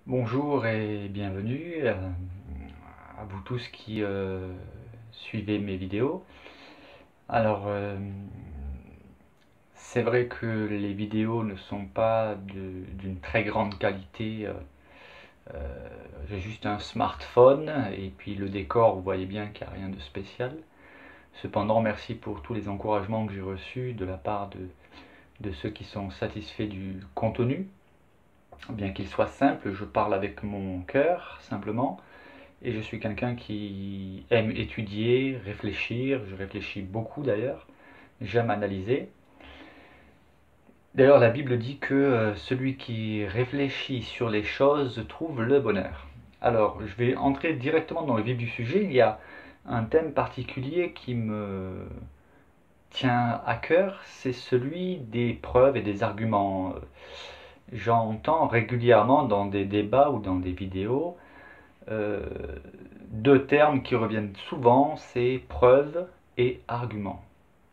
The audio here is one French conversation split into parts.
Bonjour et bienvenue à vous tous qui suivez mes vidéos. Alors, c'est vrai que les vidéos ne sont pas d'une très grande qualité. J'ai juste un smartphone et puis le décor, vous voyez bien qu'il n'y a rien de spécial. Cependant, merci pour tous les encouragements que j'ai reçus de la part de ceux qui sont satisfaits du contenu. Bien qu'il soit simple, je parle avec mon cœur simplement. Et je suis quelqu'un qui aime étudier, réfléchir, je réfléchis beaucoup d'ailleurs, j'aime analyser. D'ailleurs, la Bible dit que celui qui réfléchit sur les choses trouve le bonheur. Alors, je vais entrer directement dans le vif du sujet. Il y a un thème particulier qui me tient à cœur, c'est celui des preuves et des arguments. J'entends régulièrement dans des débats ou dans des vidéos euh, deux termes qui reviennent souvent, c'est preuve et argument.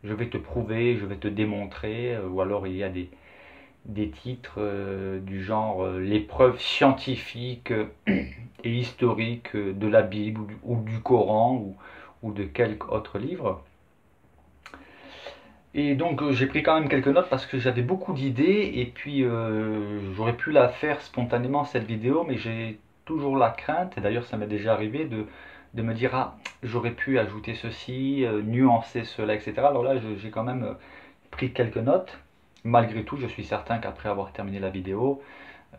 Je vais te prouver, je vais te démontrer, ou alors il y a des titres du genre les preuves scientifiques et historiques de la Bible ou du Coran ou de quelque autre livre. Et donc j'ai pris quand même quelques notes parce que j'avais beaucoup d'idées et puis j'aurais pu la faire spontanément cette vidéo, mais j'ai toujours la crainte, et d'ailleurs ça m'est déjà arrivé, de me dire ah j'aurais pu ajouter ceci, nuancer cela, etc. Alors là j'ai quand même pris quelques notes. Malgré tout, je suis certain qu'après avoir terminé la vidéo,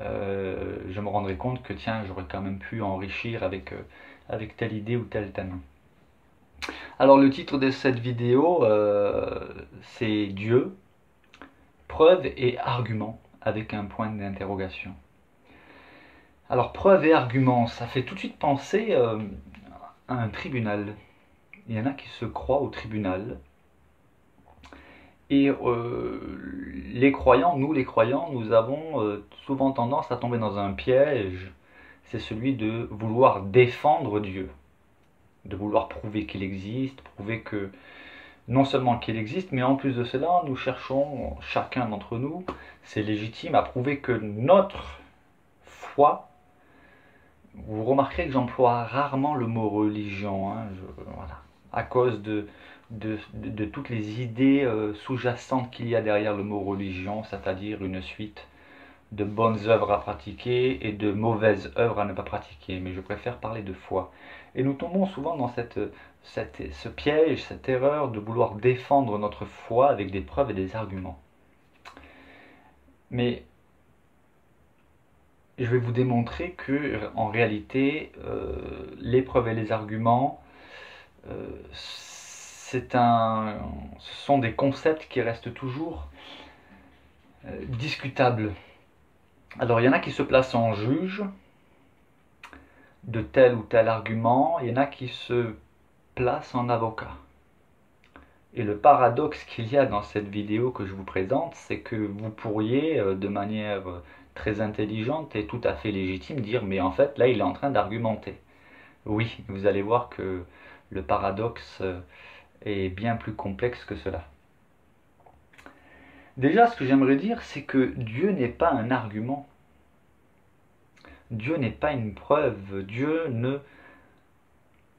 je me rendrai compte que tiens j'aurais quand même pu enrichir avec telle idée ou tel thème. Alors le titre de cette vidéo, c'est Dieu, preuve et argument avec un point d'interrogation. Alors preuve et argument, ça fait tout de suite penser à un tribunal. Il y en a qui se croient au tribunal. Et les croyants, nous avons souvent tendance à tomber dans un piège. C'est celui de vouloir défendre Dieu, de vouloir prouver qu'il existe, prouver que non seulement qu'il existe, mais en plus de cela, nous cherchons, chacun d'entre nous, c'est légitime, à prouver que notre foi, vous remarquerez que j'emploie rarement le mot religion, hein, voilà, à cause de toutes les idées sous-jacentes qu'il y a derrière le mot religion, c'est-à-dire une suite de bonnes œuvres à pratiquer et de mauvaises œuvres à ne pas pratiquer, mais je préfère parler de foi. Et nous tombons souvent dans ce piège, cette erreur de vouloir défendre notre foi avec des preuves et des arguments. Mais je vais vous démontrer que, en réalité, les preuves et les arguments, ce sont des concepts qui restent toujours discutables. Alors il y en a qui se placent en juge de tel ou tel argument, il y en a qui se placent en avocat. Et le paradoxe qu'il y a dans cette vidéo que je vous présente, c'est que vous pourriez, de manière très intelligente et tout à fait légitime, dire mais en fait là il est en train d'argumenter. Oui, vous allez voir que le paradoxe est bien plus complexe que cela. Déjà, ce que j'aimerais dire, c'est que Dieu n'est pas un argument. Dieu n'est pas une preuve. Dieu ne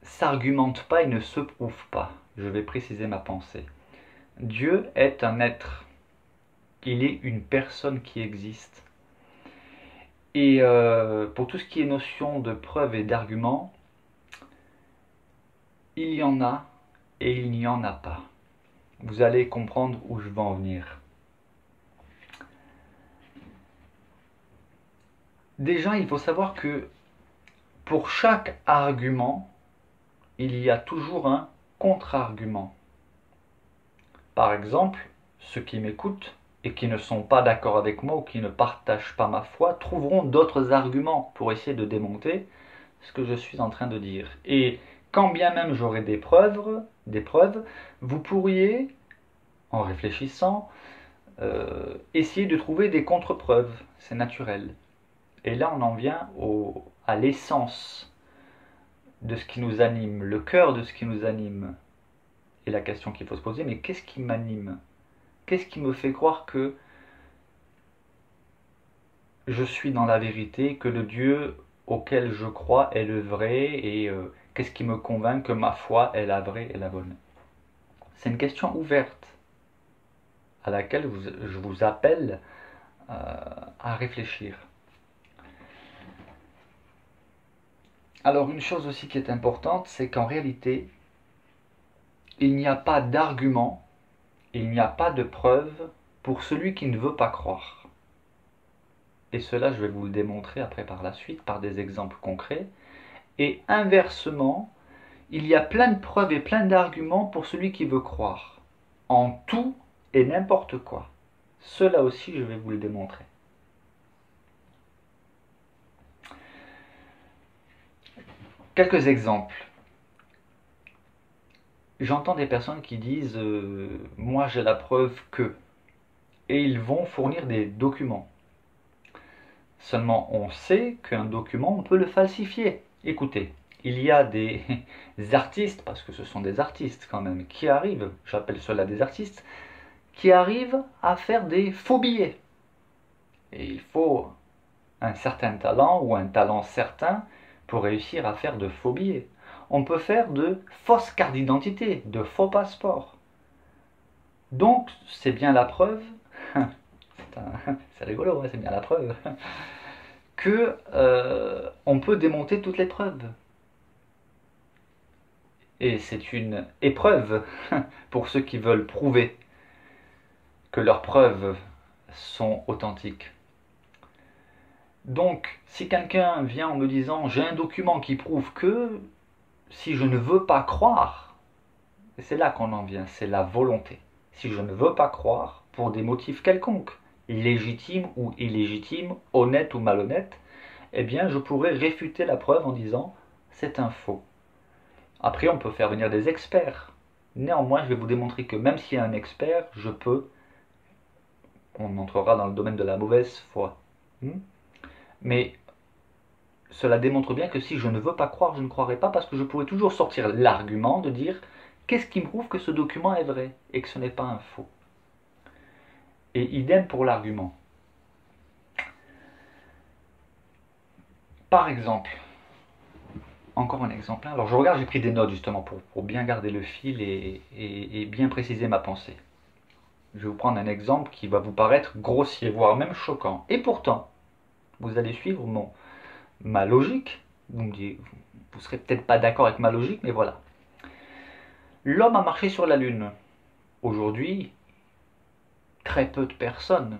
s'argumente pas et ne se prouve pas. Je vais préciser ma pensée. Dieu est un être. Il est une personne qui existe. Et pour tout ce qui est notion de preuve et d'argument, il y en a et il n'y en a pas. Vous allez comprendre où je veux en venir. Déjà, il faut savoir que pour chaque argument, il y a toujours un contre-argument. Par exemple, ceux qui m'écoutent et qui ne sont pas d'accord avec moi ou qui ne partagent pas ma foi trouveront d'autres arguments pour essayer de démonter ce que je suis en train de dire. Et quand bien même j'aurai des preuves, vous pourriez, en réfléchissant, essayer de trouver des contre-preuves. C'est naturel. Et là, on en vient à l'essence de ce qui nous anime, le cœur de ce qui nous anime. Et la question qu'il faut se poser, mais qu'est-ce qui m'anime? Qu'est-ce qui me fait croire que je suis dans la vérité, que le Dieu auquel je crois est le vrai, et qu'est-ce qui me convainc que ma foi est la vraie et la bonne? C'est une question ouverte à laquelle je vous appelle à réfléchir. Alors une chose aussi qui est importante, c'est qu'en réalité, il n'y a pas d'argument, il n'y a pas de preuve pour celui qui ne veut pas croire. Et cela, je vais vous le démontrer après par la suite, par des exemples concrets. Et inversement, il y a plein de preuves et plein d'arguments pour celui qui veut croire. En tout et n'importe quoi. Cela aussi, je vais vous le démontrer. Quelques exemples. J'entends des personnes qui disent moi j'ai la preuve que, et ils vont fournir des documents. Seulement on sait qu'un document on peut le falsifier. Écoutez, il y a des artistes, parce que ce sont des artistes quand même, qui arrivent, j'appelle cela des artistes, qui arrivent à faire des faux billets. Et il faut un certain talent ou un talent certain pour réussir à faire de faux billets. On peut faire de fausses cartes d'identité, de faux passeports. Donc, c'est bien la preuve, c'est rigolo, hein, c'est bien la preuve, que on peut démonter toutes les preuves. Et c'est une épreuve pour ceux qui veulent prouver que leurs preuves sont authentiques. Donc, si quelqu'un vient en me disant j'ai un document qui prouve que, si je ne veux pas croire, et c'est là qu'on en vient, c'est la volonté. Si je ne veux pas croire, pour des motifs quelconques, légitimes ou illégitimes, honnêtes ou malhonnêtes, eh bien je pourrais réfuter la preuve en disant c'est un faux. Après, on peut faire venir des experts. Néanmoins, je vais vous démontrer que même s'il y a un expert, on entrera dans le domaine de la mauvaise foi. Mais cela démontre bien que si je ne veux pas croire, je ne croirai pas, parce que je pourrais toujours sortir l'argument de dire qu'est-ce qui me prouve que ce document est vrai et que ce n'est pas un faux. Et idem pour l'argument. Par exemple, encore un exemple. Alors je regarde, j'ai pris des notes justement pour bien garder le fil et bien préciser ma pensée. Je vais vous prendre un exemple qui va vous paraître grossier, voire même choquant. Et pourtant, vous allez suivre ma logique. Vous serez peut-être pas d'accord avec ma logique, mais voilà. L'homme a marché sur la Lune. Aujourd'hui, très peu de personnes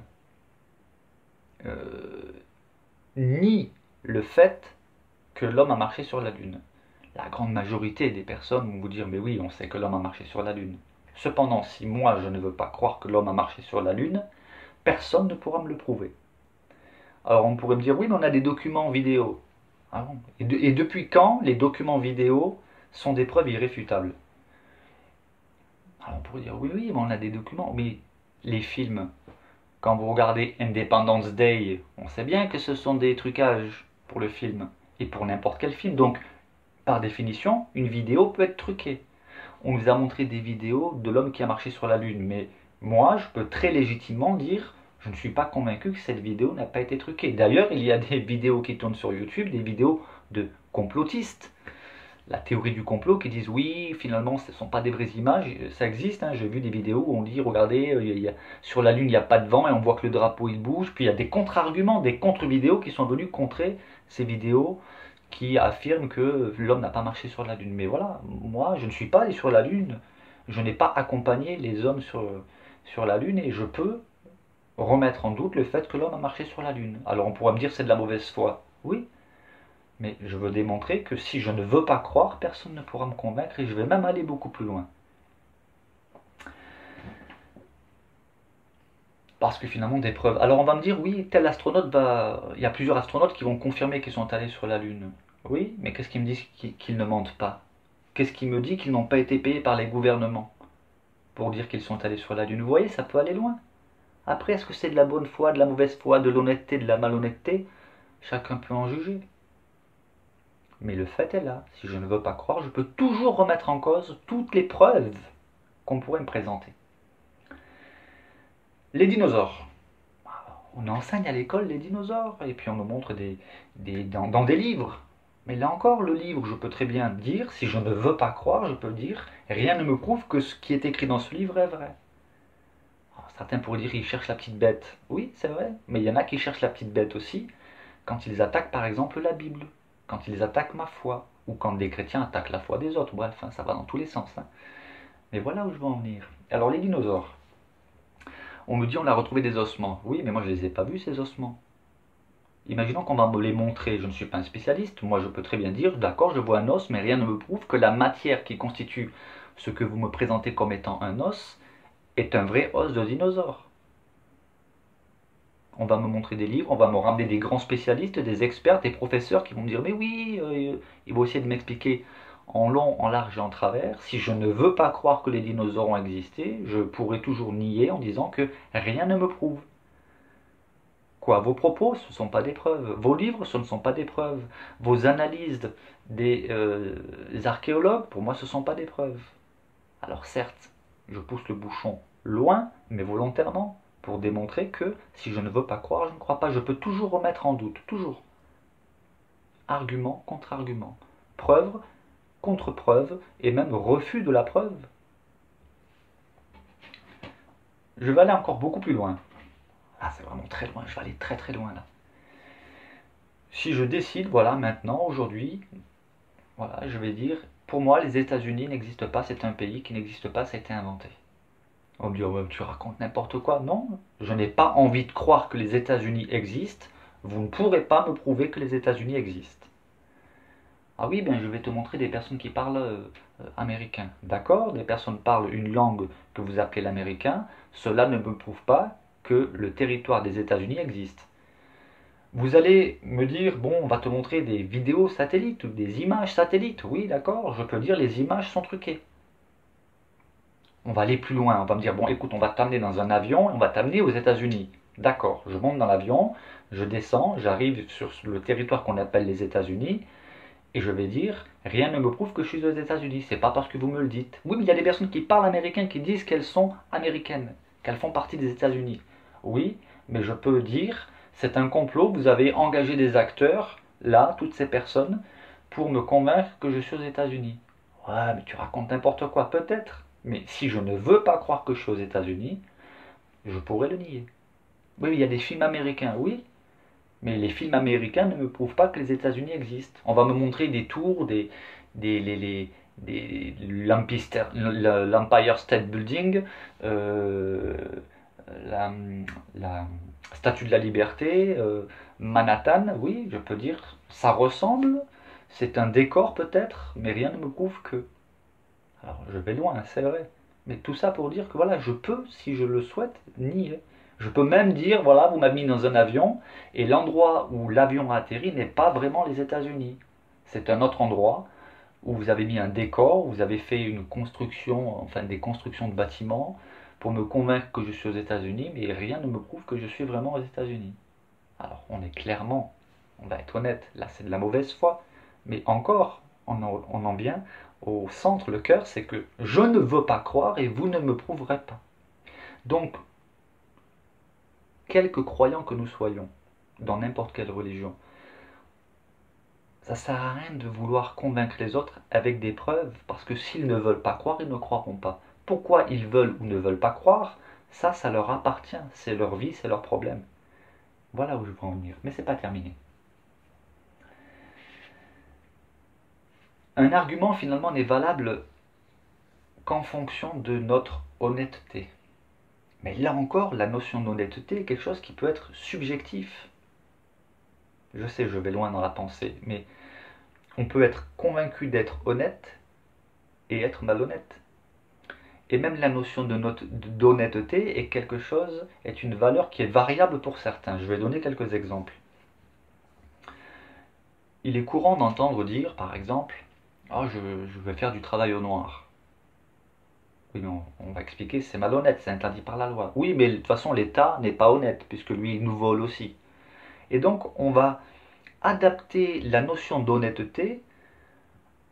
nient le fait que l'homme a marché sur la Lune. La grande majorité des personnes vont vous dire mais oui, on sait que l'homme a marché sur la Lune. Cependant, si moi je ne veux pas croire que l'homme a marché sur la Lune, personne ne pourra me le prouver. Alors on pourrait me dire oui, mais on a des documents vidéo. Ah bon, et depuis quand les documents vidéo sont des preuves irréfutables? Alors on pourrait dire oui, oui, mais on a des documents. Mais les films, quand vous regardez Independence Day, on sait bien que ce sont des trucages pour le film. Et pour n'importe quel film. Donc, par définition, une vidéo peut être truquée. On nous a montré des vidéos de l'homme qui a marché sur la Lune. Mais moi, je peux très légitimement dire, je ne suis pas convaincu que cette vidéo n'a pas été truquée. D'ailleurs, il y a des vidéos qui tournent sur YouTube, des vidéos de complotistes. La théorie du complot qui disent oui, finalement, ce ne sont pas des vraies images. Ça existe, hein, j'ai vu des vidéos où on dit, regardez, sur la Lune, il n'y a pas de vent et on voit que le drapeau, il bouge. Puis il y a des contre-arguments, des contre-vidéos qui sont venus contrer ces vidéos qui affirment que l'homme n'a pas marché sur la Lune. Mais voilà, moi, je ne suis pas allé sur la Lune. Je n'ai pas accompagné les hommes sur la Lune et je peux remettre en doute le fait que l'homme a marché sur la Lune. Alors on pourra me dire c'est de la mauvaise foi. Oui, mais je veux démontrer que si je ne veux pas croire, personne ne pourra me convaincre et je vais même aller beaucoup plus loin. Parce que finalement, des preuves. Alors on va me dire, oui, tel astronaute va. Il y a plusieurs astronautes qui vont confirmer qu'ils sont allés sur la Lune. Oui, mais qu'est-ce qui me dit qu'ils ne mentent pas? Qu'est-ce qui me dit qu'ils n'ont pas été payés par les gouvernements pour dire qu'ils sont allés sur la Lune? Vous voyez, ça peut aller loin. Après, est-ce que c'est de la bonne foi, de la mauvaise foi, de l'honnêteté, de la malhonnêteté? Chacun peut en juger. Mais le fait est là, si je ne veux pas croire, je peux toujours remettre en cause toutes les preuves qu'on pourrait me présenter. Les dinosaures. On enseigne à l'école les dinosaures, et puis on nous montre dans des livres. Mais là encore, le livre, je peux très bien dire, si je ne veux pas croire, je peux dire, rien ne me prouve que ce qui est écrit dans ce livre est vrai. Alors, certains pourraient dire, ils cherchent la petite bête. Oui, c'est vrai, mais il y en a qui cherchent la petite bête aussi quand ils attaquent par exemple la Bible, quand ils attaquent ma foi, ou quand des chrétiens attaquent la foi des autres. Bref, hein, ça va dans tous les sens. Hein. Mais voilà où je veux en venir. Alors les dinosaures, on me dit on a retrouvé des ossements. Oui, mais moi je les ai pas vus ces ossements. Imaginons qu'on va me les montrer, je ne suis pas un spécialiste, moi je peux très bien dire, d'accord, je vois un os, mais rien ne me prouve que la matière qui constitue ce que vous me présentez comme étant un os est un vrai os de dinosaure. On va me montrer des livres, on va me ramener des grands spécialistes, des experts, des professeurs qui vont me dire, mais oui, ils vont essayer de m'expliquer en long, en large et en travers. Si je ne veux pas croire que les dinosaures ont existé, je pourrais toujours nier en disant que rien ne me prouve. Quoi, vos propos, ce ne sont pas des preuves. Vos livres, ce ne sont pas des preuves. Vos analyses des archéologues, pour moi, ce ne sont pas des preuves. Alors certes, je pousse le bouchon loin, mais volontairement, pour démontrer que si je ne veux pas croire, je ne crois pas. Je peux toujours remettre en doute, toujours. Argument contre argument. Preuve contre preuve, et même refus de la preuve. Je vais aller encore beaucoup plus loin. Ah, c'est vraiment très loin, je vais aller très très loin là. Si je décide, voilà, maintenant, aujourd'hui, voilà, je vais dire, pour moi, les États-Unis n'existent pas, c'est un pays qui n'existe pas, ça a été inventé. On me dit, oh, ouais, tu racontes n'importe quoi. Non, je n'ai pas envie de croire que les États-Unis existent. Vous ne pourrez pas me prouver que les États-Unis existent. Ah oui, ben je vais te montrer des personnes qui parlent américain. D'accord, des personnes parlent une langue que vous appelez l'américain. Cela ne me prouve pas que le territoire des États-Unis existe. Vous allez me dire, bon, on va te montrer des vidéos satellites ou des images satellites. Oui, d'accord, je peux dire les images sont truquées. On va aller plus loin, on va me dire, bon, écoute, on va t'amener dans un avion, on va t'amener aux États-Unis. D'accord, je monte dans l'avion, je descends, j'arrive sur le territoire qu'on appelle les États-Unis, et je vais dire, rien ne me prouve que je suis aux États-Unis, c'est pas parce que vous me le dites. Oui, mais il y a des personnes qui parlent américain qui disent qu'elles sont américaines, qu'elles font partie des États-Unis. Oui, mais je peux dire, c'est un complot, vous avez engagé des acteurs, là, toutes ces personnes, pour me convaincre que je suis aux États-Unis. Ouais, mais tu racontes n'importe quoi, peut-être. Mais si je ne veux pas croire que je suis aux États-Unis, je pourrais le nier. Oui, il y a des films américains, oui, mais les films américains ne me prouvent pas que les États-Unis existent. On va me montrer des tours, l'Empire State Building, euh, la, la Statue de la Liberté, Manhattan, oui, je peux dire, ça ressemble, c'est un décor peut-être, mais rien ne me prouve que. Alors je vais loin, c'est vrai. Mais tout ça pour dire que voilà, je peux, si je le souhaite, nier. Je peux même dire, voilà, vous m'avez mis dans un avion, et l'endroit où l'avion a atterri n'est pas vraiment les États-Unis. C'est un autre endroit où vous avez mis un décor, vous avez fait une construction, enfin des constructions de bâtiments, pour me convaincre que je suis aux États-Unis, mais rien ne me prouve que je suis vraiment aux États-Unis. Alors on est clairement, on va être honnête, là c'est de la mauvaise foi, mais encore, on en vient au centre, le cœur, c'est que je ne veux pas croire et vous ne me prouverez pas. Donc, quelque croyants que nous soyons, dans n'importe quelle religion, ça sert à rien de vouloir convaincre les autres avec des preuves, parce que s'ils ne veulent pas croire, ils ne croiront pas. Pourquoi ils veulent ou ne veulent pas croire, ça leur appartient, c'est leur vie, c'est leur problème. Voilà où je veux en venir, mais c'est pas terminé. Un argument finalement n'est valable qu'en fonction de notre honnêteté. Mais là encore, la notion d'honnêteté est quelque chose qui peut être subjectif. Je sais, je vais loin dans la pensée, mais on peut être convaincu d'être honnête et être malhonnête. Et même la notion d'honnêteté est quelque chose, est une valeur qui est variable pour certains. Je vais donner quelques exemples. Il est courant d'entendre dire, par exemple, oh, je vais faire du travail au noir. Oui, mais on va expliquer, c'est malhonnête, c'est interdit par la loi. Oui, mais de toute façon, l'État n'est pas honnête, puisque lui, il nous vole aussi. Et donc, on va adapter la notion d'honnêteté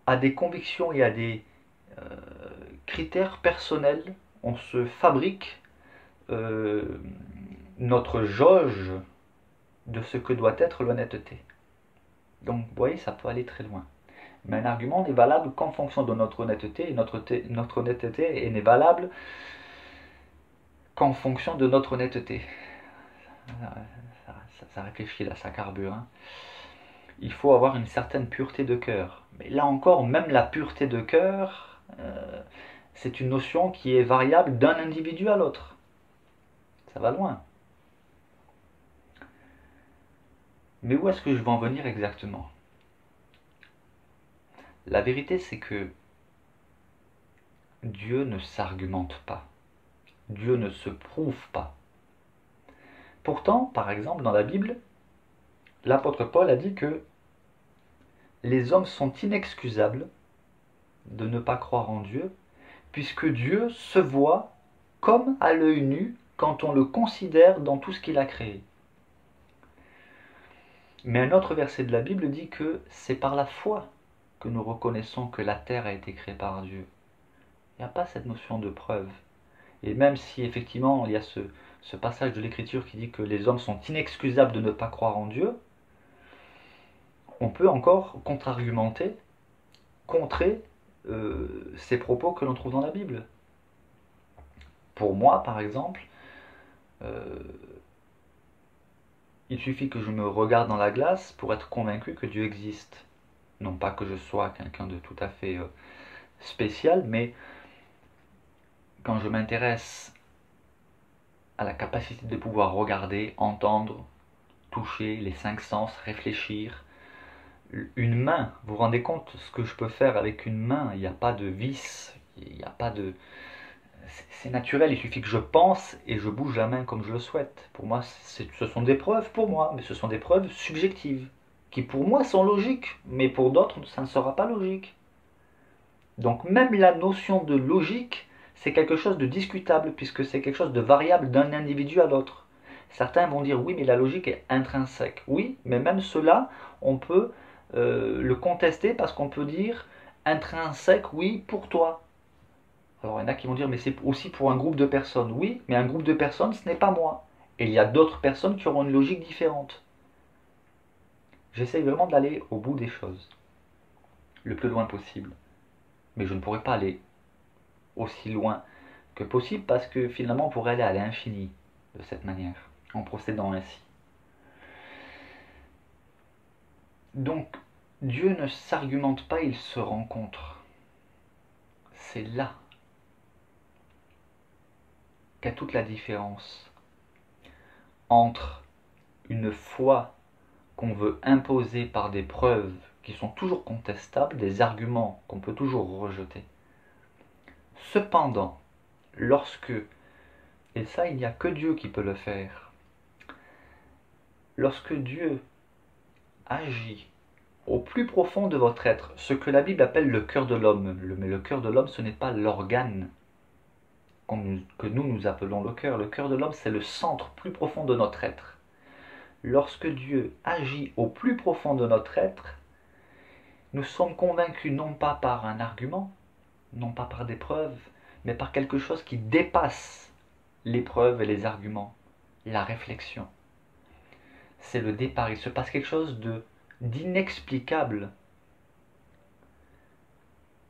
à des convictions et à des euh, critères personnels. On se fabrique notre jauge de ce que doit être l'honnêteté. Donc, vous voyez, ça peut aller très loin. Mais un argument n'est valable qu'en fonction de notre honnêteté, et notre honnêteté n'est valable qu'en fonction de notre honnêteté. Ça réfléchit là, ça carbure. Hein. Il faut avoir une certaine pureté de cœur. Mais là encore, même la pureté de cœur, c'est une notion qui est variable d'un individu à l'autre. Ça va loin. Mais où est-ce que je veux en venir exactement? La vérité, c'est que Dieu ne s'argumente pas. Dieu ne se prouve pas. Pourtant, par exemple, dans la Bible, l'apôtre Paul a dit que les hommes sont inexcusables de ne pas croire en Dieu, puisque Dieu se voit comme à l'œil nu quand on le considère dans tout ce qu'il a créé. Mais un autre verset de la Bible dit que c'est par la foi que nous reconnaissons que la terre a été créée par Dieu. Il n'y a pas cette notion de preuve. Et même si effectivement il y a ce passage de l'Écriture qui dit que les hommes sont inexcusables de ne pas croire en Dieu, on peut encore contre-argumenter, contrer ces propos que l'on trouve dans la Bible. Pour moi, par exemple, il suffit que je me regarde dans la glace pour être convaincu que Dieu existe. Non pas que je sois quelqu'un de tout à fait spécial, mais quand je m'intéresse à la capacité de pouvoir regarder, entendre, toucher, les 5 sens, réfléchir, une main, vous vous rendez compte ce que je peux faire avec une main? Il n'y a pas de vis, il n'y a pas de... C'est naturel, il suffit que je pense et je bouge la main comme je le souhaite. Pour moi, ce sont des preuves pour moi, mais ce sont des preuves subjectives, qui pour moi sont logiques, mais pour d'autres, ça ne sera pas logique. Donc même la notion de logique, c'est quelque chose de discutable, puisque c'est quelque chose de variable d'un individu à l'autre. Certains vont dire oui, mais la logique est intrinsèque. Oui, mais même cela, on peut le contester parce qu'on peut dire intrinsèque, oui, pour toi. Alors il y en a qui vont dire mais c'est aussi pour un groupe de personnes. Oui, mais un groupe de personnes, ce n'est pas moi. Et il y a d'autres personnes qui auront une logique différente. J'essaye vraiment d'aller au bout des choses, le plus loin possible. Mais je ne pourrais pas aller aussi loin que possible parce que finalement on pourrait aller à l'infini de cette manière, en procédant ainsi. Donc Dieu ne s'argumente pas, il se rencontre. C'est là qu'est toute la différence entre une foi qu'on veut imposer par des preuves qui sont toujours contestables, des arguments qu'on peut toujours rejeter. Cependant, lorsque, et ça il n'y a que Dieu qui peut le faire, lorsque Dieu agit au plus profond de votre être, ce que la Bible appelle le cœur de l'homme, mais le cœur de l'homme ce n'est pas l'organe que nous appelons le cœur de l'homme c'est le centre plus profond de notre être. Lorsque Dieu agit au plus profond de notre être, nous sommes convaincus non pas par un argument, non pas par des preuves, mais par quelque chose qui dépasse les preuves et les arguments, la réflexion. C'est le départ, il se passe quelque chose d'inexplicable.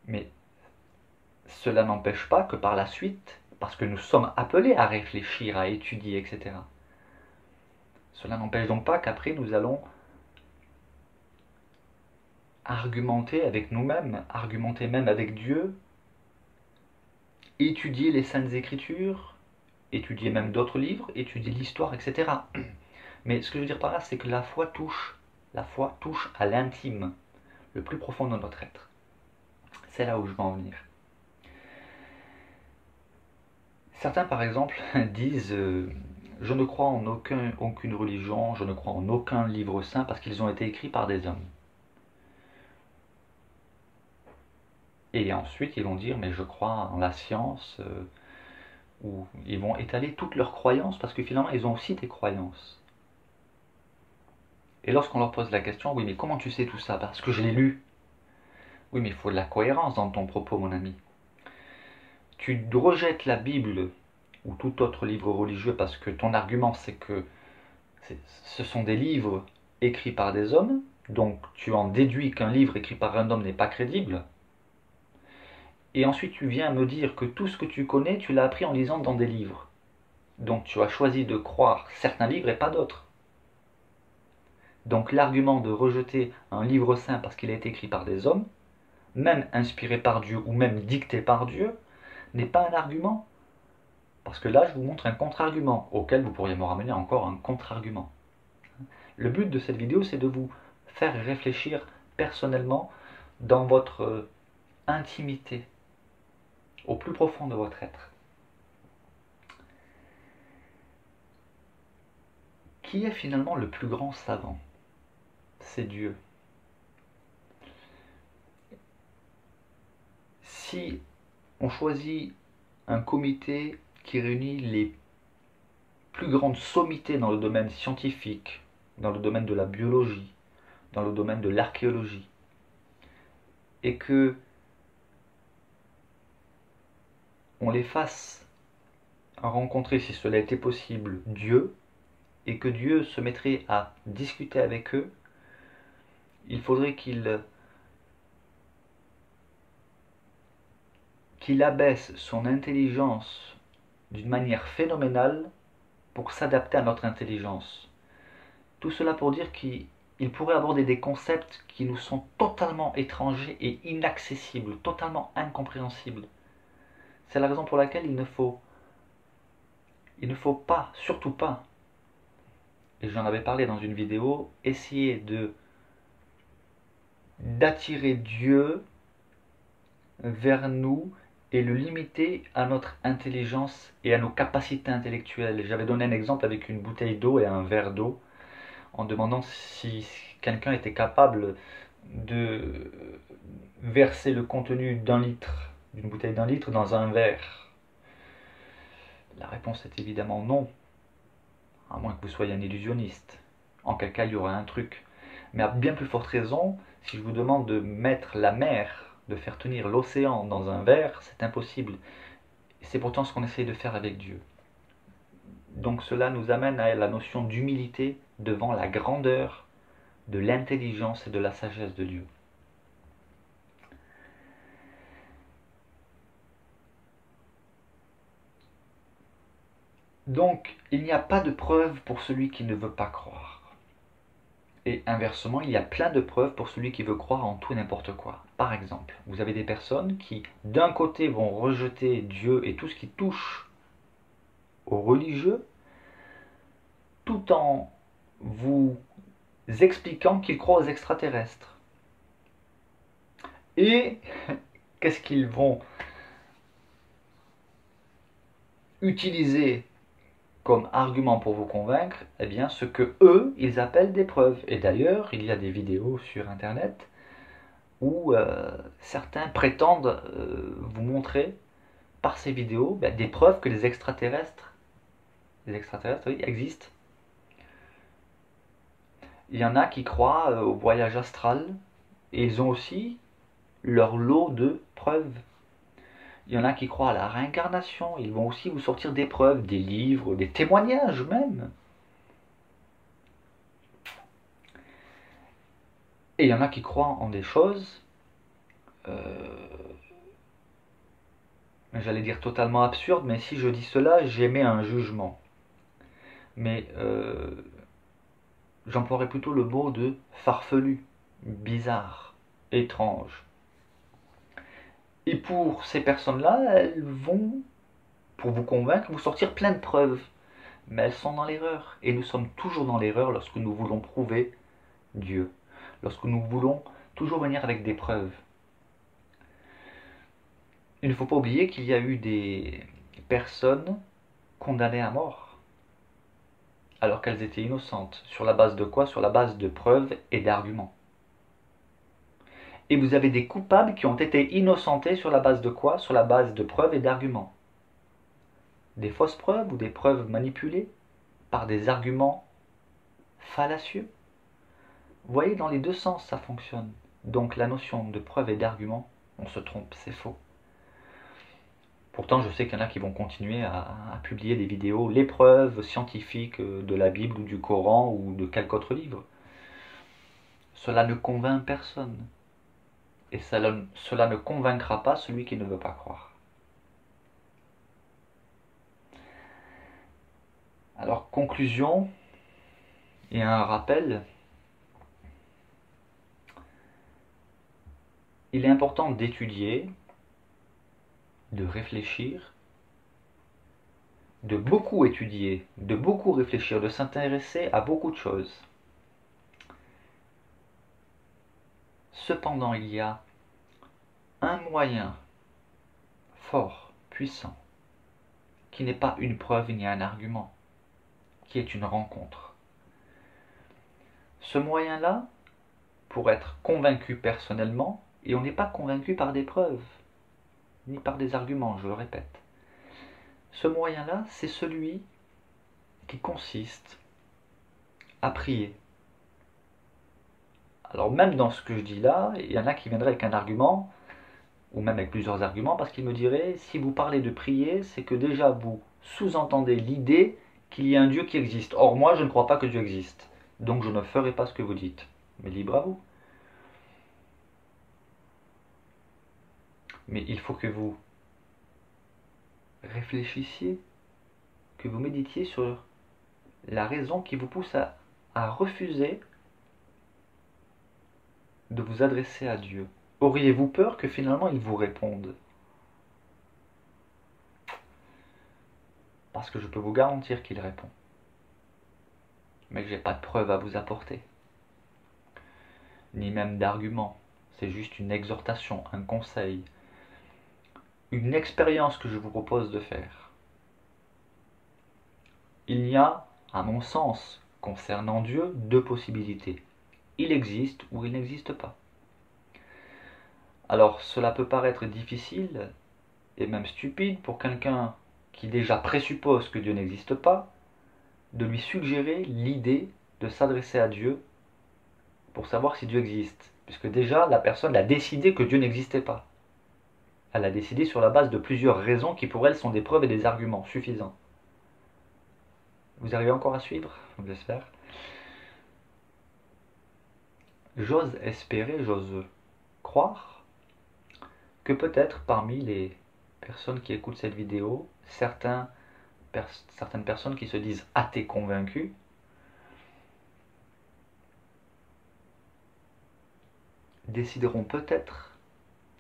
Mais cela n'empêche pas que par la suite, parce que nous sommes appelés à réfléchir, à étudier, etc. Cela n'empêche donc pas qu'après nous allons argumenter avec nous-mêmes, argumenter même avec Dieu, étudier les Saintes Écritures, étudier même d'autres livres, étudier l'histoire, etc. Mais ce que je veux dire par là, c'est que la foi touche à l'intime, le plus profond de notre être. C'est là où je veux en venir. Certains, par exemple, disent je ne crois en aucune religion, je ne crois en aucun livre saint parce qu'ils ont été écrits par des hommes. Et ensuite, ils vont dire mais je crois en la science, ou ils vont étaler toutes leurs croyances parce que finalement, ils ont aussi des croyances. Et lorsqu'on leur pose la question, oui, mais comment tu sais tout ça? Parce que je l'ai lu. Oui, mais il faut de la cohérence dans ton propos, mon ami. Tu rejettes la Bible ou tout autre livre religieux, parce que ton argument c'est que ce sont des livres écrits par des hommes, donc tu en déduis qu'un livre écrit par un homme n'est pas crédible, et ensuite tu viens me dire que tout ce que tu connais, tu l'as appris en lisant dans des livres. Donc tu as choisi de croire certains livres et pas d'autres. Donc l'argument de rejeter un livre saint parce qu'il a été écrit par des hommes, même inspiré par Dieu ou même dicté par Dieu, n'est pas un argument. Parce que là, je vous montre un contre-argument, auquel vous pourriez me ramener encore un contre-argument. Le but de cette vidéo, c'est de vous faire réfléchir personnellement dans votre intimité, au plus profond de votre être. Qui est finalement le plus grand savant? C'est Dieu. Si on choisit un comité qui réunit les plus grandes sommités dans le domaine scientifique, dans le domaine de la biologie, dans le domaine de l'archéologie, et que on les fasse rencontrer, si cela était possible, Dieu, et que Dieu se mettrait à discuter avec eux, il faudrait qu'il abaisse son intelligence d'une manière phénoménale pour s'adapter à notre intelligence. Tout cela pour dire qu'il pourrait aborder des concepts qui nous sont totalement étrangers et inaccessibles, totalement incompréhensibles. C'est la raison pour laquelle il ne faut pas, surtout pas, et j'en avais parlé dans une vidéo, essayer d'attirer Dieu vers nous et le limiter à notre intelligence et à nos capacités intellectuelles. J'avais donné un exemple avec une bouteille d'eau et un verre d'eau, en demandant si quelqu'un était capable de verser le contenu d'une bouteille d'1 litre dans un verre. La réponse est évidemment non, à moins que vous soyez un illusionniste. En quel cas il y aura un truc. Mais à bien plus forte raison, si je vous demande de mettre la mer, de faire tenir l'océan dans un verre, c'est impossible. C'est pourtant ce qu'on essaye de faire avec Dieu. Donc cela nous amène à la notion d'humilité devant la grandeur de l'intelligence et de la sagesse de Dieu. Donc, il n'y a pas de preuve pour celui qui ne veut pas croire. Et inversement, il y a plein de preuves pour celui qui veut croire en tout et n'importe quoi. Par exemple, vous avez des personnes qui, d'un côté, vont rejeter Dieu et tout ce qui touche aux religieux, tout en vous expliquant qu'ils croient aux extraterrestres. Et qu'est-ce qu'ils vont utiliser comme argument pour vous convaincre? Eh bien, ce que eux, ils appellent des preuves. Et d'ailleurs, il y a des vidéos sur Internet où certains prétendent vous montrer par ces vidéos des preuves que les extraterrestres oui, existent. Il y en a qui croient au voyage astral et ils ont aussi leur lot de preuves. Il y en a qui croient à la réincarnation, ils vont aussi vous sortir des preuves, des livres, des témoignages même. Et il y en a qui croient en des choses, j'allais dire totalement absurdes, mais si je dis cela, j'émets un jugement. Mais j'emploierais plutôt le mot de farfelu, bizarre, étrange. Et pour ces personnes-là, elles vont, pour vous convaincre, vous sortir plein de preuves. Mais elles sont dans l'erreur. Et nous sommes toujours dans l'erreur lorsque nous voulons prouver Dieu. Lorsque nous voulons toujours venir avec des preuves. Il ne faut pas oublier qu'il y a eu des personnes condamnées à mort, alors qu'elles étaient innocentes. Sur la base de quoi? Sur la base de preuves et d'arguments. Et vous avez des coupables qui ont été innocentés sur la base de quoi? Sur la base de preuves et d'arguments. Des fausses preuves ou des preuves manipulées par des arguments fallacieux. Vous voyez, dans les deux sens, ça fonctionne. Donc la notion de preuve et d'argument, on se trompe, c'est faux. Pourtant, je sais qu'il y en a qui vont continuer à publier des vidéos, les preuves scientifiques de la Bible ou du Coran ou de quelque autre livre. Cela ne convainc personne. Et cela ne convaincra pas celui qui ne veut pas croire. Alors, conclusion et un rappel. Il est important d'étudier, de réfléchir, de beaucoup étudier, de beaucoup réfléchir, de s'intéresser à beaucoup de choses. Cependant, il y a un moyen fort, puissant, qui n'est pas une preuve ni un argument, qui est une rencontre. Ce moyen-là, pour être convaincu personnellement, et on n'est pas convaincu par des preuves, ni par des arguments, je le répète. Ce moyen-là, c'est celui qui consiste à prier. Alors même dans ce que je dis là, il y en a qui viendraient avec un argument, ou même avec plusieurs arguments, parce qu'ils me diraient, si vous parlez de prier, c'est que déjà vous sous-entendez l'idée qu'il y a un Dieu qui existe. Or moi, je ne crois pas que Dieu existe. Donc je ne ferai pas ce que vous dites. Mais libre à vous. Mais il faut que vous réfléchissiez, que vous méditiez sur la raison qui vous pousse à refuser de vous adresser à Dieu. Auriez-vous peur que finalement il vous réponde? Parce que je peux vous garantir qu'il répond. Mais que je n'ai pas de preuve à vous apporter. Ni même d'argument. C'est juste une exhortation, un conseil, une expérience que je vous propose de faire. Il y a, à mon sens, concernant Dieu, deux possibilités. Il existe ou il n'existe pas. Alors cela peut paraître difficile et même stupide pour quelqu'un qui déjà présuppose que Dieu n'existe pas, de lui suggérer l'idée de s'adresser à Dieu pour savoir si Dieu existe. Puisque déjà la personne a décidé que Dieu n'existait pas. Elle a décidé sur la base de plusieurs raisons qui pour elle sont des preuves et des arguments suffisants. Vous arrivez encore à suivre? J'espère. J'ose espérer, j'ose croire que peut-être parmi les personnes qui écoutent cette vidéo, certaines personnes qui se disent athées convaincus, décideront peut-être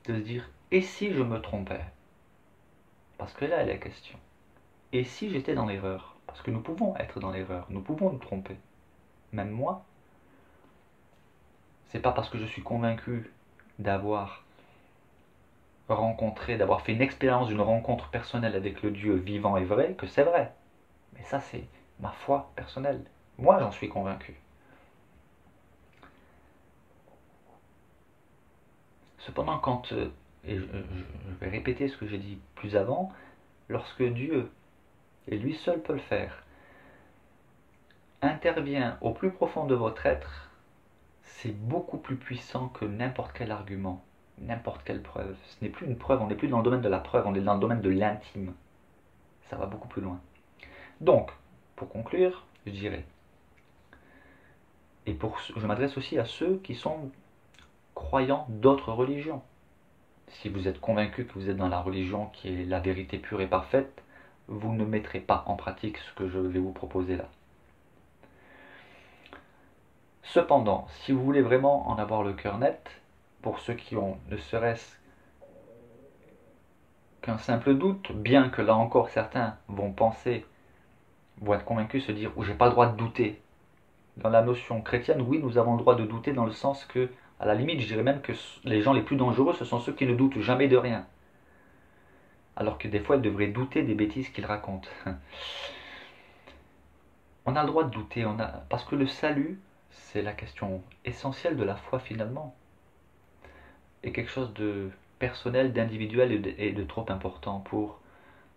de se dire et si je me trompais? Parce que là est la question. Et si j'étais dans l'erreur? Parce que nous pouvons être dans l'erreur, nous pouvons nous tromper. Même moi, c'est pas parce que je suis convaincu d'avoir rencontré, d'avoir fait une expérience d'une rencontre personnelle avec le Dieu vivant et vrai que c'est vrai. Mais ça, c'est ma foi personnelle. Moi, j'en suis convaincu. Cependant, et je vais répéter ce que j'ai dit plus avant, lorsque Dieu, et lui seul peut le faire, intervient au plus profond de votre être, c'est beaucoup plus puissant que n'importe quel argument, n'importe quelle preuve. Ce n'est plus une preuve, on n'est plus dans le domaine de la preuve, on est dans le domaine de l'intime. Ça va beaucoup plus loin. Donc, pour conclure, je dirais, je m'adresse aussi à ceux qui sont croyants d'autres religions. Si vous êtes convaincu que vous êtes dans la religion qui est la vérité pure et parfaite, vous ne mettrez pas en pratique ce que je vais vous proposer là. Cependant, si vous voulez vraiment en avoir le cœur net, pour ceux qui ont ne serait-ce qu'un simple doute, bien que là encore certains vont penser, vont être convaincus, se dire « j'ai pas le droit de douter ». Dans la notion chrétienne, oui, nous avons le droit de douter dans le sens que, à la limite, je dirais même que les gens les plus dangereux, ce sont ceux qui ne doutent jamais de rien. Alors que des fois, ils devraient douter des bêtises qu'ils racontent. On a le droit de douter, parce que le salut, c'est la question essentielle de la foi finalement. Et quelque chose de personnel, d'individuel et de trop important pour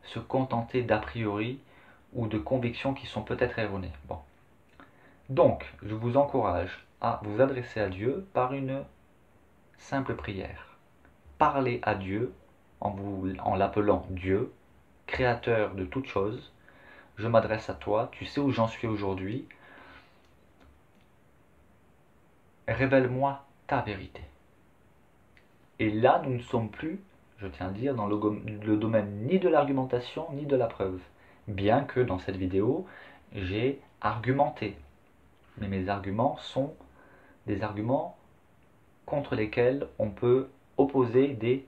se contenter d'a priori ou de convictions qui sont peut-être erronées. Bon. Donc, je vous encourage à vous adresser à Dieu par une simple prière. Parlez à Dieu en l'appelant Dieu, créateur de toutes choses. Je m'adresse à toi, tu sais où j'en suis aujourd'hui. Révèle-moi ta vérité. Et là, nous ne sommes plus, je tiens à dire, dans le domaine ni de l'argumentation ni de la preuve. Bien que dans cette vidéo, j'ai argumenté. Mais mes arguments sont des arguments contre lesquels on peut opposer des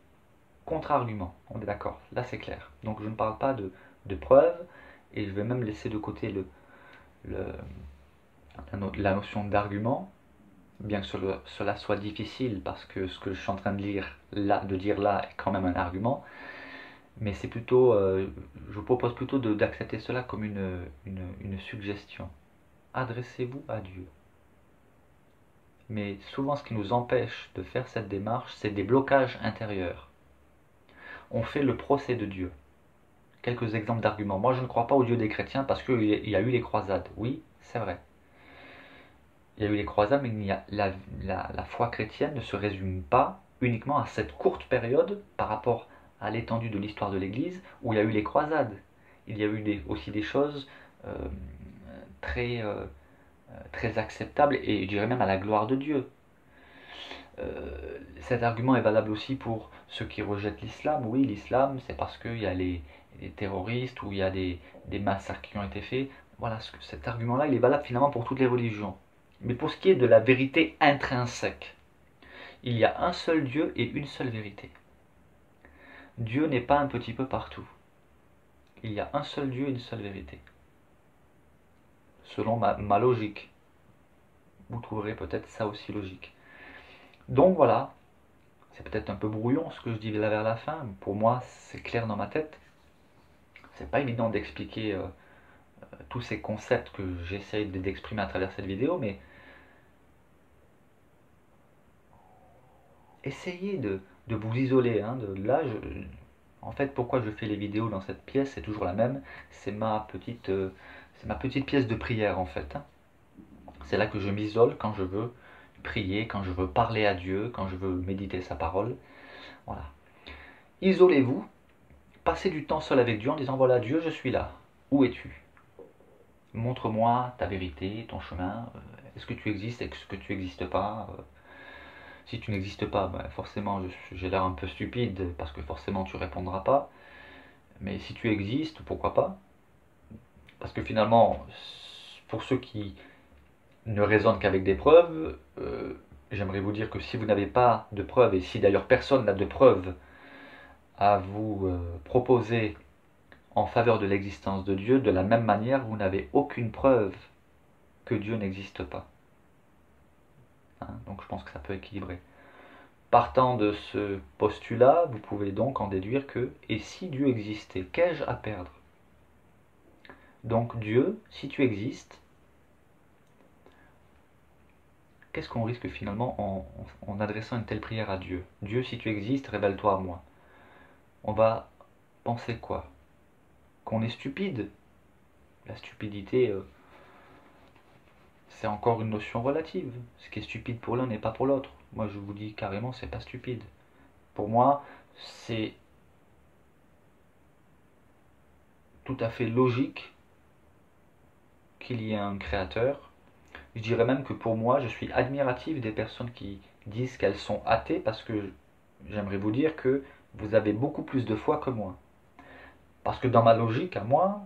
contre-arguments. On est d'accord, là c'est clair. Donc je ne parle pas de preuves, et je vais même laisser de côté le, la notion d'argument, bien que cela soit difficile, parce que ce que je suis en train de dire là est quand même un argument, mais c'est plutôt, je vous propose plutôt d'accepter cela comme une suggestion. Adressez-vous à Dieu. Mais souvent ce qui nous empêche de faire cette démarche, c'est des blocages intérieurs. On fait le procès de Dieu. Quelques exemples d'arguments. Moi je ne crois pas au Dieu des chrétiens parce qu'il y a eu les croisades. Oui, c'est vrai. Il y a eu les croisades, mais la foi chrétienne ne se résume pas uniquement à cette courte période par rapport à l'étendue de l'histoire de l'Église où il y a eu les croisades. Il y a eu aussi des choses euh, très, très acceptables et je dirais même à la gloire de Dieu. Cet argument est valable aussi pour ceux qui rejettent l'islam. Oui, l'islam, c'est parce qu'il y a les terroristes ou il y a des massacres qui ont été faits. Voilà, cet argument-là, il est valable finalement pour toutes les religions. Mais pour ce qui est de la vérité intrinsèque, il y a un seul Dieu et une seule vérité. Dieu n'est pas un petit peu partout. Il y a un seul Dieu et une seule vérité. Selon ma logique. Vous trouverez peut-être ça aussi logique. Donc voilà, c'est peut-être un peu brouillon ce que je dis là vers la fin. Pour moi, c'est clair dans ma tête. C'est pas évident d'expliquer tous ces concepts que j'essaye d'exprimer à travers cette vidéo, mais essayez de vous isoler. Hein, là, en fait, pourquoi je fais les vidéos dans cette pièce, c'est toujours la même. C'est ma petite pièce de prière en fait. Hein. C'est là que je m'isole quand je veux prier, quand je veux parler à Dieu, quand je veux méditer sa parole. Voilà. Isolez-vous, passez du temps seul avec Dieu en disant voilà Dieu, je suis là. Où es-tu? Montre-moi ta vérité, ton chemin. Est-ce que tu existes? Est-ce que tu n'existes pas? Si tu n'existes pas, ben forcément j'ai l'air un peu stupide parce que forcément tu répondras pas. Mais si tu existes, pourquoi pas? Parce que finalement, pour ceux qui ne raisonnent qu'avec des preuves, j'aimerais vous dire que si vous n'avez pas de preuves, et si d'ailleurs personne n'a de preuves à vous proposer en faveur de l'existence de Dieu, de la même manière, vous n'avez aucune preuve que Dieu n'existe pas. Hein, donc je pense que ça peut équilibrer. Partant de ce postulat, vous pouvez donc en déduire que « et si Dieu existait, qu'ai-je à perdre ?» Donc Dieu, si tu existes, qu'est-ce qu'on risque finalement en adressant une telle prière à Dieu? Dieu, si tu existes, révèle-toi à moi. On va penser quoi? Qu'on est stupide? La stupidité, c'est encore une notion relative. Ce qui est stupide pour l'un n'est pas pour l'autre. Moi, je vous dis carrément, c'est pas stupide. Pour moi, c'est tout à fait logique qu'il y ait un créateur. Je dirais même que pour moi, je suis admiratif des personnes qui disent qu'elles sont athées parce que j'aimerais vous dire que vous avez beaucoup plus de foi que moi. Parce que dans ma logique, à moi,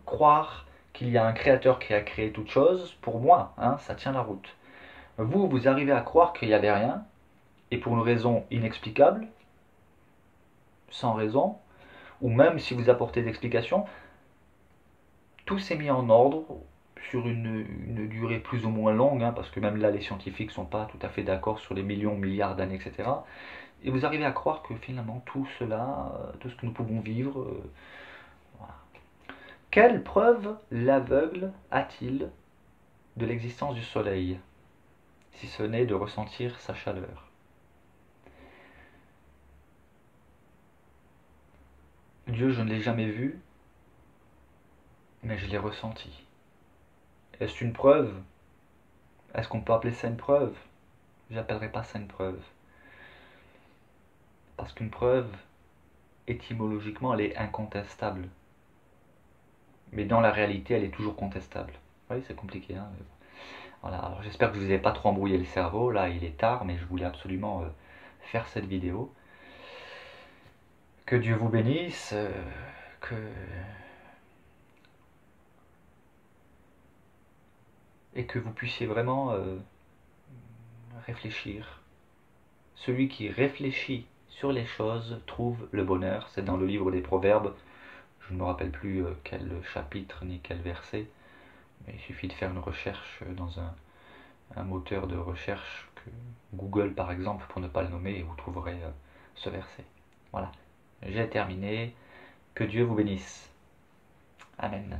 croire qu'il y a un créateur qui a créé toute chose, pour moi, hein, ça tient la route. Vous, vous arrivez à croire qu'il n'y avait rien, et pour une raison inexplicable, sans raison, ou même si vous apportez des explications, tout s'est mis en ordre sur une durée plus ou moins longue, hein, parce que même là les scientifiques ne sont pas tout à fait d'accord sur les millions, milliards d'années, etc. Et vous arrivez à croire que finalement tout cela, tout ce que nous pouvons vivre, voilà. Quelle preuve l'aveugle a-t-il de l'existence du soleil, si ce n'est de ressentir sa chaleur? Dieu, je ne l'ai jamais vu, mais je l'ai ressenti. Est-ce une preuve? Est-ce qu'on peut appeler ça une preuve? J'appellerai pas ça une preuve. Parce qu'une preuve, étymologiquement, elle est incontestable. Mais dans la réalité, elle est toujours contestable. Oui, c'est compliqué. Hein, voilà. Alors j'espère que je ne vous ai pas trop embrouillé le cerveau. Là, il est tard, mais je voulais absolument faire cette vidéo. Que Dieu vous bénisse. Que... Et que vous puissiez vraiment réfléchir. Celui qui réfléchit sur les choses trouve le bonheur. C'est dans le livre des Proverbes. Je ne me rappelle plus quel chapitre ni quel verset. Mais il suffit de faire une recherche dans un moteur de recherche, que Google par exemple, pour ne pas le nommer, et vous trouverez ce verset. Voilà, j'ai terminé. Que Dieu vous bénisse. Amen.